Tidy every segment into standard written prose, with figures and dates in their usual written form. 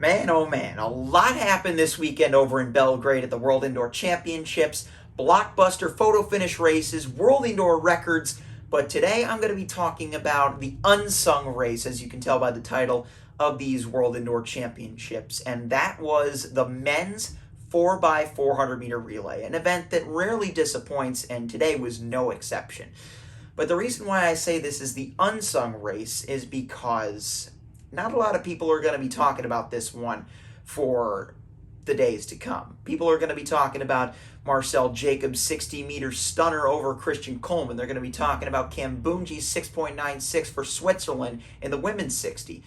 Man, oh man, a lot happened this weekend over in Belgrade at the World Indoor Championships. Blockbuster photo finish races, world indoor records. But today I'm going to be talking about the unsung race, as you can tell by the title of these World Indoor Championships. And that was the men's 4x400 meter relay, an event that rarely disappoints, and today was no exception. But the reason why I say this is the unsung race is because not a lot of people are going to be talking about this one for the days to come. People are going to be talking about Marcel Jacobs' 60-meter stunner over Christian Coleman. They're going to be talking about Cam Bunji's 6.96 for Switzerland in the women's 60.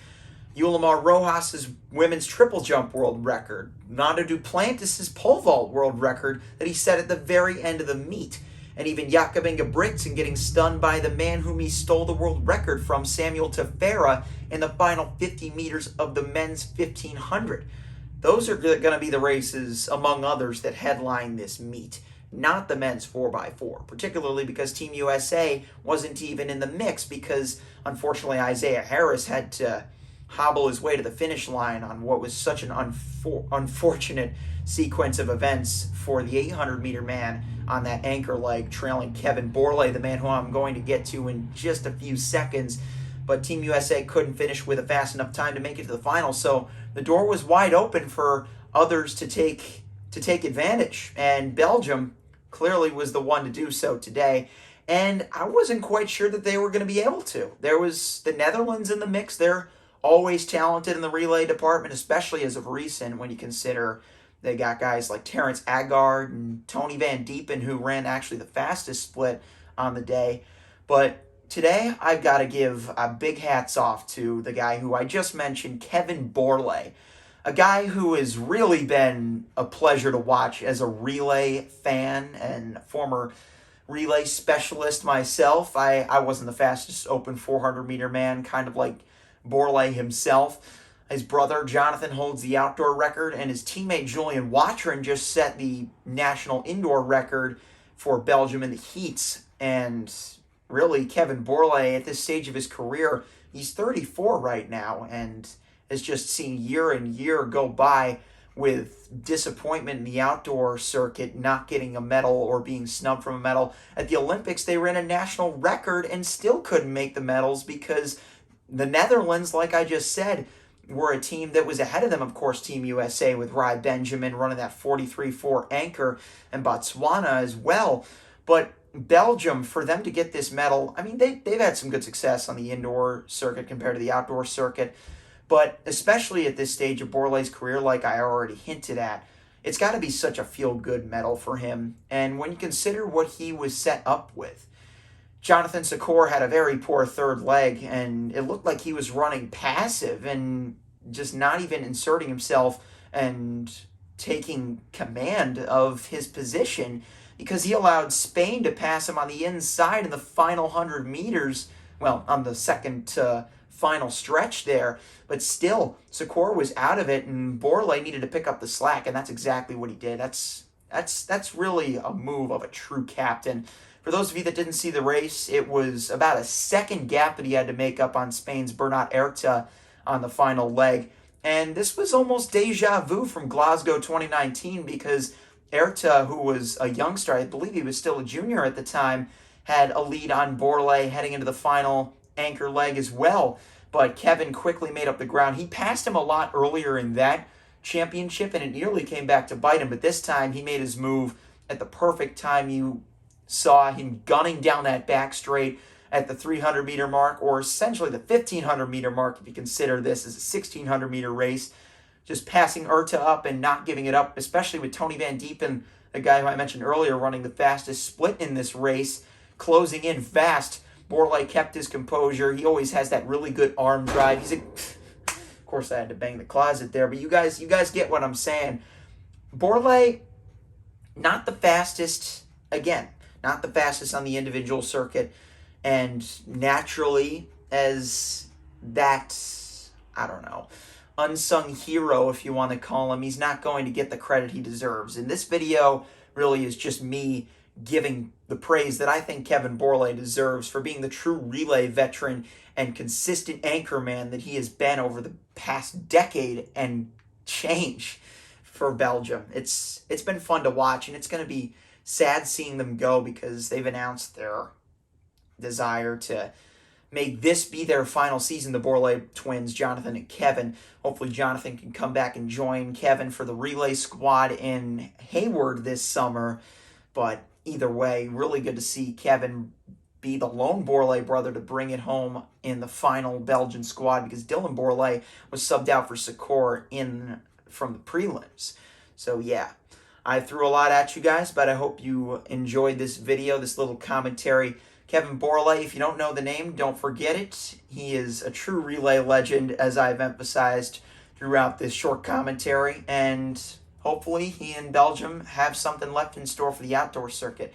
Yulimar Rojas' women's triple jump world record. Nanda Duplantis' pole vault world record that he set at the very end of the meet. And even Jakob Ingebrigtsen getting stunned by the man whom he stole the world record from, Samuel Tefera, in the final 50 meters of the men's 1500. Those are going to be the races, among others, that headline this meet, not the men's 4x4, particularly because Team USA wasn't even in the mix because, unfortunately, Isaiah Harris had to hobble his way to the finish line on what was such an unfortunate sequence of events for the 800-meter man on that anchor leg, trailing Kevin Borlée, the man who I'm going to get to in just a few seconds. But Team USA couldn't finish with a fast enough time to make it to the final, so the door was wide open for others to take advantage, and Belgium clearly was the one to do so today. And I wasn't quite sure that they were going to be able to. There was the Netherlands in the mix. They're always talented in the relay department, especially as of recent when you consider they got guys like Terrence Agard and Tony Van Diepen, who ran actually the fastest split on the day. But today, I've got to give a big hats off to the guy who I just mentioned, Kevin Borlée, a guy who has really been a pleasure to watch as a relay fan and former relay specialist myself. I wasn't the fastest open 400-meter man, kind of like Borlée himself. His brother, Jonathan, holds the outdoor record, and his teammate, Julian Watrin, just set the national indoor record for Belgium in the heats. And really, Kevin Borlée, at this stage of his career, he's 34 right now, and has just seen year and year go by with disappointment in the outdoor circuit, not getting a medal or being snubbed from a medal. At the Olympics, they ran a national record and still couldn't make the medals because the Netherlands, like I just said, were a team that was ahead of them, of course, Team USA with Rai Benjamin running that 43-4 anchor, and Botswana as well. But Belgium, for them to get this medal, I mean, they've had some good success on the indoor circuit compared to the outdoor circuit, but especially at this stage of Borlée's career, like I already hinted at, it's got to be such a feel-good medal for him. And when you consider what he was set up with, Jonathan Sakor had a very poor third leg, and it looked like he was running passive and just not even inserting himself and taking command of his position because he allowed Spain to pass him on the inside in the final 100 meters, well, on the second to final stretch there. But still, Sakor was out of it, and Borlée needed to pick up the slack, and that's exactly what he did. That's really a move of a true captain. For those of you that didn't see the race, it was about a second gap that he had to make up on Spain's Bernat Erta on the final leg. And this was almost deja vu from Glasgow 2019 because Erta, who was a youngster, I believe he was still a junior at the time, had a lead on Borlée heading into the final anchor leg as well. But Kevin quickly made up the ground. He passed him a lot earlier in that championship, and it nearly came back to bite him. But this time, he made his move at the perfect time. You saw him gunning down that back straight at the 300-meter mark, or essentially the 1,500-meter mark if you consider this as a 1,600-meter race. Just passing Erta up and not giving it up, especially with Tony Van Diepen, the guy who I mentioned earlier, running the fastest split in this race, closing in fast. Borlée kept his composure. He always has that really good arm drive. Of course, I had to bang the closet there, but you guys get what I'm saying. Borlée, not the fastest, again, not the fastest on the individual circuit, and naturally, as that, I don't know, unsung hero, if you want to call him, he's not going to get the credit he deserves. And this video really is just me giving the praise that I think Kevin Borlée deserves for being the true relay veteran and consistent anchorman that he has been over the past decade and change for Belgium. It's been fun to watch, and it's going to be sad seeing them go because they've announced their desire to make this be their final season. The Borlée twins, Jonathan and Kevin. Hopefully Jonathan can come back and join Kevin for the relay squad in Hayward this summer. But either way, really good to see Kevin be the lone Borlée brother to bring it home in the final Belgian squad, because Dylan Borlée was subbed out for Secor from the prelims. So yeah, I threw a lot at you guys, but I hope you enjoyed this video, this little commentary. Kevin Borlée, if you don't know the name, don't forget it. He is a true relay legend, as I've emphasized throughout this short commentary, and hopefully he and Belgium have something left in store for the outdoor circuit.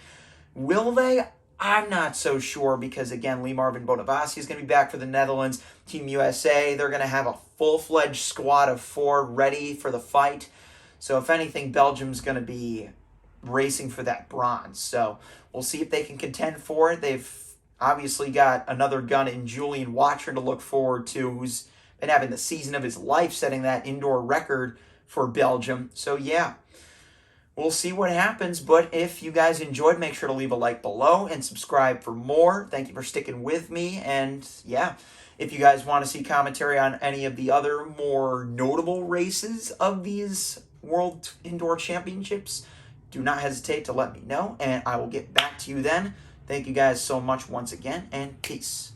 Will they? I'm not so sure, because, again, Lee Marvin Bonavasi is going to be back for the Netherlands. Team USA, they're going to have a full-fledged squad of 4 ready for the fight. So, if anything, Belgium's going to be racing for that bronze. So, we'll see if they can contend for it. They've obviously got another gun in Julian Watcher to look forward to, who's been having the season of his life, setting that indoor record for Belgium. So, yeah. We'll see what happens, but if you guys enjoyed, make sure to leave a like below and subscribe for more. Thank you for sticking with me, and yeah, if you guys want to see commentary on any of the other more notable races of these World Indoor Championships, do not hesitate to let me know, and I will get back to you then. Thank you guys so much once again, and peace.